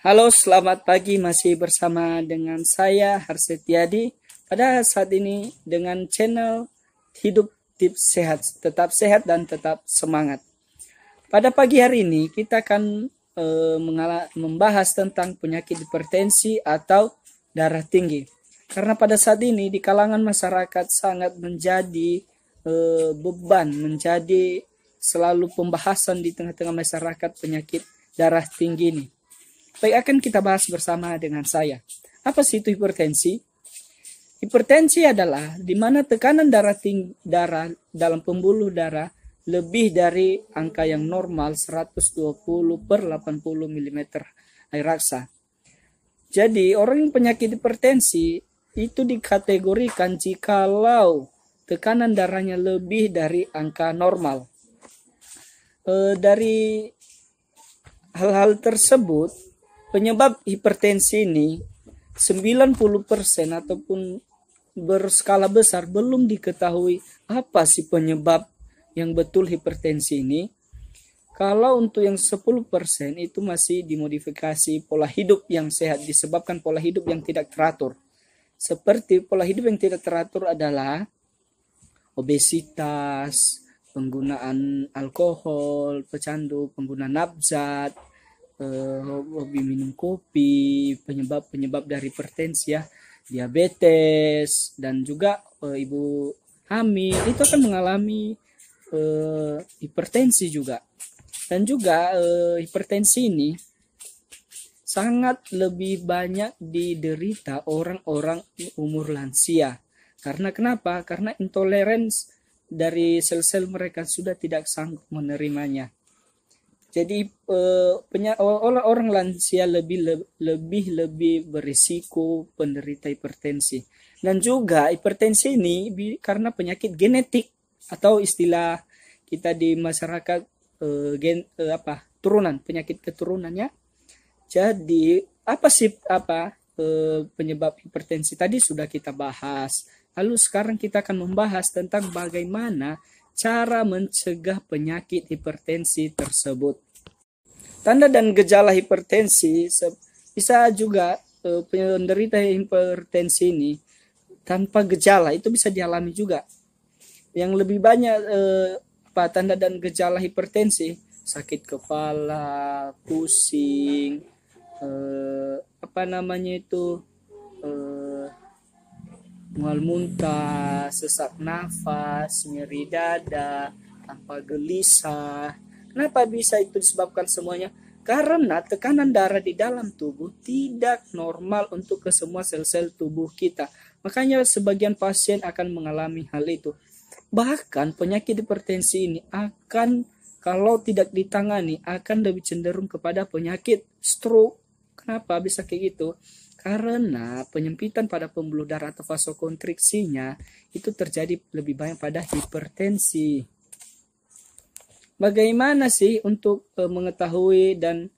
Halo, selamat pagi. Masih bersama dengan saya Harsetiadi. Pada saat ini dengan channel Hidup Tips Sehat. Tetap sehat dan tetap semangat. Pada pagi hari ini kita akan membahas tentang penyakit hipertensi atau darah tinggi. Karena pada saat ini di kalangan masyarakat sangat menjadi beban, menjadi selalu pembahasan di tengah-tengah masyarakat penyakit darah tinggi ini. Baik, akan kita bahas bersama dengan saya. Apa sih itu hipertensi? Hipertensi adalah di mana tekanan darah dalam pembuluh darah lebih dari angka yang normal 120/80 mm air raksa. Jadi orang yang penyakit hipertensi itu dikategorikan jikalau tekanan darahnya lebih dari angka normal. Dari hal-hal tersebut, penyebab hipertensi ini 90% ataupun berskala besar belum diketahui apa sih penyebab yang betul hipertensi ini. Kalau untuk yang 10% itu masih dimodifikasi pola hidup yang sehat disebabkan pola hidup yang tidak teratur. Seperti pola hidup yang tidak teratur adalah obesitas, penggunaan alkohol, pecandu, penggunaan nafzat, hobi minum kopi, penyebab dari hipertensi ya, diabetes, dan juga ibu hamil itu akan mengalami hipertensi juga. Dan juga hipertensi ini sangat lebih banyak diderita orang-orang umur lansia. Karena kenapa? Karena intoleransi dari sel-sel mereka sudah tidak sanggup menerimanya. Jadi orang lansia lebih berisiko penderita hipertensi. Dan juga hipertensi ini karena penyakit genetik atau istilah kita di masyarakat turunan, penyakit keturunannya. Jadi apa sih penyebab hipertensi tadi sudah kita bahas. Lalu sekarang kita akan membahas tentang bagaimana cara mencegah penyakit hipertensi tersebut. Tanda dan gejala hipertensi bisa juga penderita hipertensi ini tanpa gejala itu bisa dialami juga. Yang lebih banyak tanda dan gejala hipertensi, sakit kepala, pusing, mual muntah, sesak nafas, nyeri dada, tanpa gelisah. Kenapa bisa itu disebabkan semuanya? Karena tekanan darah di dalam tubuh tidak normal untuk ke semua sel-sel tubuh kita. Makanya sebagian pasien akan mengalami hal itu. Bahkan penyakit hipertensi ini akan, kalau tidak ditangani, akan lebih cenderung kepada penyakit stroke. Kenapa bisa kayak gitu? Karena penyempitan pada pembuluh darah atau vasokonstriksinya itu terjadi lebih banyak pada hipertensi. Bagaimana sih untuk mengetahui dan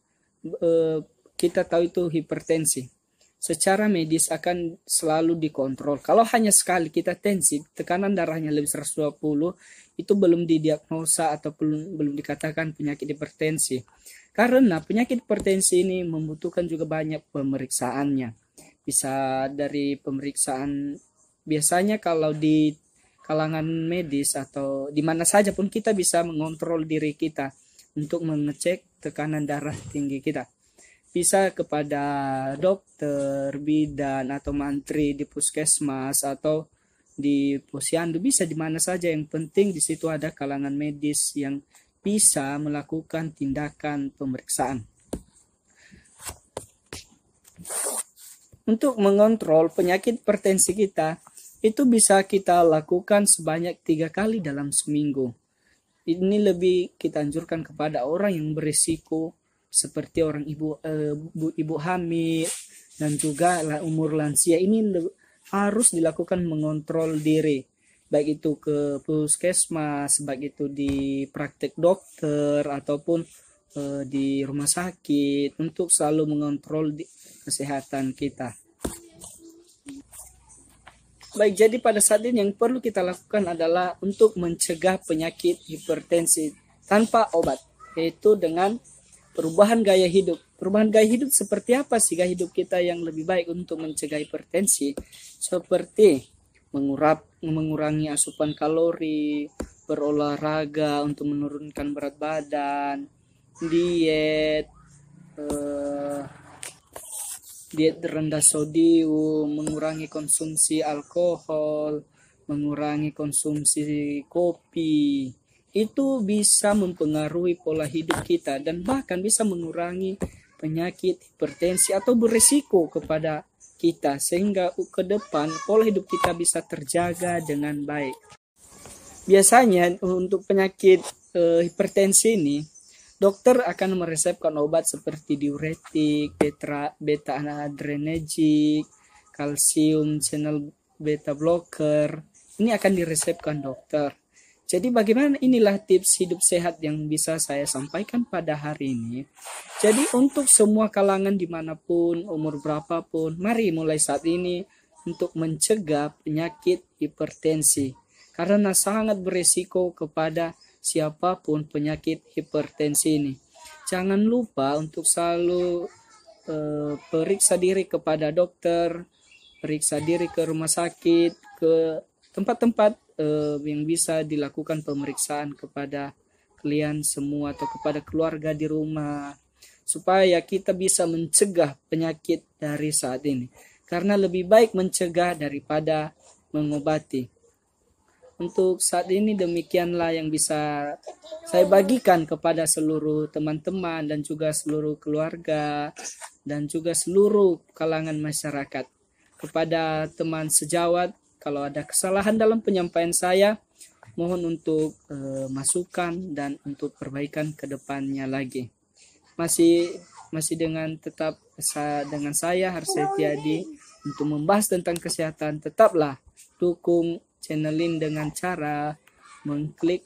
kita tahu itu hipertensi? Secara medis akan selalu dikontrol. Kalau hanya sekali kita tensi, tekanan darahnya lebih 120, itu belum didiagnosa atau belum dikatakan penyakit hipertensi. Karena penyakit hipertensi ini membutuhkan juga banyak pemeriksaannya. Bisa dari pemeriksaan, biasanya kalau di kalangan medis atau di mana saja pun kita bisa mengontrol diri kita untuk mengecek tekanan darah tinggi kita. Bisa kepada dokter, bidan, atau mantri di puskesmas atau di posyandu, bisa di mana saja. Yang penting di situ ada kalangan medis yang bisa melakukan tindakan pemeriksaan. Untuk mengontrol penyakit hipertensi kita, itu bisa kita lakukan sebanyak 3 kali dalam seminggu. Ini lebih kita anjurkan kepada orang yang berisiko seperti orang ibu hamil dan juga umur lansia. Ini harus dilakukan mengontrol diri, baik itu ke puskesmas, baik itu di praktek dokter ataupun di rumah sakit, untuk selalu mengontrol kesehatan kita. Baik, jadi pada saat ini yang perlu kita lakukan adalah untuk mencegah penyakit hipertensi tanpa obat, yaitu dengan perubahan gaya hidup. Perubahan gaya hidup seperti apa sih gaya hidup kita yang lebih baik untuk mencegah hipertensi? Seperti mengurangi asupan kalori, berolahraga untuk menurunkan berat badan, diet, diet rendah sodium, mengurangi konsumsi alkohol, mengurangi konsumsi kopi. Itu bisa mempengaruhi pola hidup kita dan bahkan bisa mengurangi penyakit hipertensi atau berisiko kepada kita, sehingga ke depan pola hidup kita bisa terjaga dengan baik. Biasanya untuk penyakit hipertensi ini, dokter akan meresepkan obat seperti diuretik, beta adrenergic, kalsium channel beta blocker. Ini akan diresepkan dokter. Jadi bagaimana, inilah tips hidup sehat yang bisa saya sampaikan pada hari ini. Jadi untuk semua kalangan dimanapun, umur berapapun, mari mulai saat ini untuk mencegah penyakit hipertensi. Karena sangat beresiko kepada siapapun penyakit hipertensi ini. Jangan lupa untuk selalu periksa diri kepada dokter, periksa diri ke rumah sakit, ke tempat-tempat yang bisa dilakukan pemeriksaan kepada kalian semua atau kepada keluarga di rumah, supaya kita bisa mencegah penyakit dari saat ini. Karena lebih baik mencegah daripada mengobati. Untuk saat ini demikianlah yang bisa saya bagikan kepada seluruh teman-teman dan juga seluruh keluarga dan juga seluruh kalangan masyarakat. Kepada teman sejawat, kalau ada kesalahan dalam penyampaian saya, mohon untuk masukan dan untuk perbaikan ke depannya lagi. Masih tetap dengan saya Harsel Tiadi untuk membahas tentang kesehatan. Tetaplah dukung channel ini dengan cara mengklik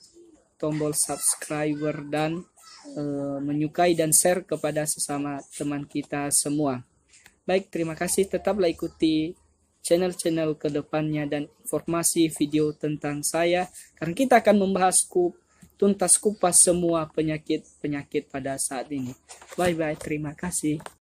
tombol subscriber dan menyukai dan share kepada sesama teman kita semua. Baik, terima kasih. Tetaplah ikuti channel-channel kedepannya dan informasi video tentang saya, karena kita akan membahas tuntas kupas semua penyakit pada saat ini. Bye-bye, terima kasih.